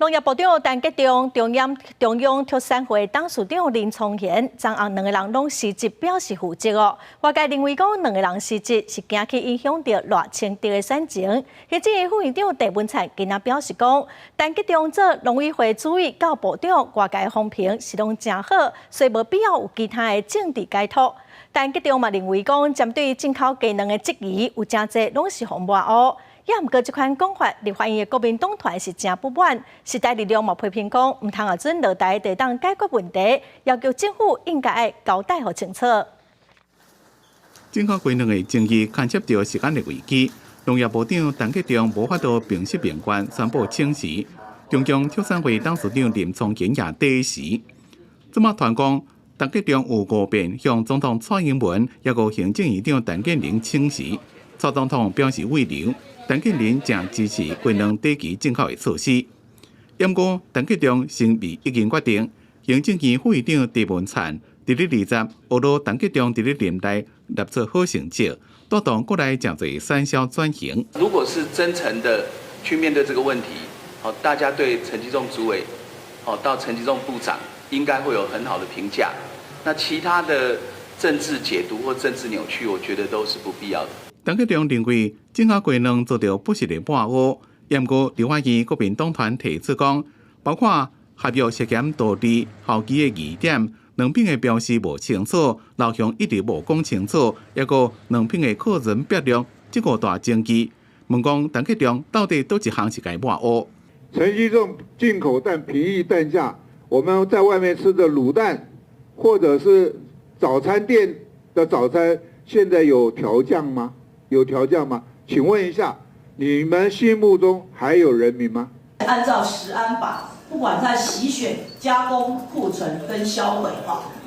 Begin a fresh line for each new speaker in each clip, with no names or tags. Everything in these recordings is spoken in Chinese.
农业部长陈吉仲、中央特产会董事长林聪贤，昨暗两个人拢辞职表示负责哦。外界认为讲两个人辞职是惊去影响到偌清德的产情。现在副院长郑文灿今仔表示讲，陈吉仲做农委会主委到部长，外界风评是拢真好，所以无必要有其他的政治解脱。陈吉仲嘛认为讲，针对进口鸡卵的质疑，有真侪拢是互抹黑。也毋过，这款讲法，立法院的国民党团是真不满。时代力量嘛批评讲，唔通啊准落台地当解决问题，要求政府应该要交代互清楚。
进口鸡卵的争议牵涉到时间的危机，农业部长陈吉仲无法度平息民怨，宣布请辞。中央特产会董事长林聪贤也第一时。这么传讲，陈吉仲有5遍向总统蔡英文，也有行政院长陈建仁请辞。蔡总统表示慰留。陈建仁正支持鸡卵短期进口的措施，不过陈吉仲声明已经决定，行政院副院长郑文灿伫咧20学罗陈吉仲伫咧任内立出好成绩，带动国内真侪产销转型。
如果是真诚的去面对这个问题，大家对陈吉仲主委，到陈吉仲部长应该会有很好的评价。那其他的政治解读或政治扭曲，我觉得都是不必要的。
陈吉仲认为进口鸡卵遭到不实的抹黑，不过立法院国民党团提出讲，包括合约涉嫌道理、后期的疑点，两边的标示无清楚，老乡一直无讲清楚，也个两边的个人笔录，这个大争议。问讲陈吉仲到底倒一项是该抹黑？
陈吉仲进口蛋平抑蛋价，我们在外面吃的卤蛋，或者是早餐店的早餐，现在有调降吗？有调降吗？请问一下，你们心目中还有人民吗？
按照食安法，不管在洗选、加工、库存跟销毁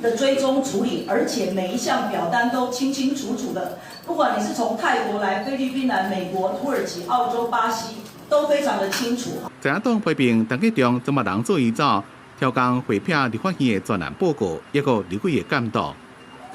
的追踪处理，而且每一项表单都清清楚楚的，不管你是从泰国来、菲律宾来、美国、土耳其、澳洲、巴西，都非常的清楚。
在党批评陈吉仲这么人做伊走，挑工回避立法院的专栏报告，一个立委的监督。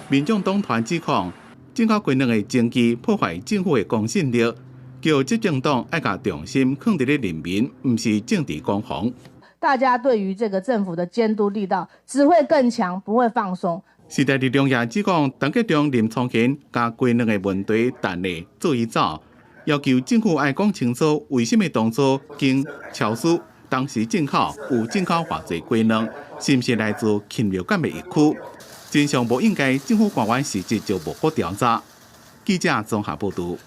民众党团指控。进口鸡卵的争议破坏政府的公信力，叫执政党要把重心放在咧人民，不是政治攻防。
大家对于这个政府的监督力道只会更强，不会放松。
时代力量也指讲，陈吉仲、林聪贤将鸡卵的问题单例做伊走，要求政府要讲清楚，为什么当初经超市当时进口有进口偌济鸡卵，是不是来自禽流感的疫区？真相不应该，政府官员事实就无法调查。记者综合报道。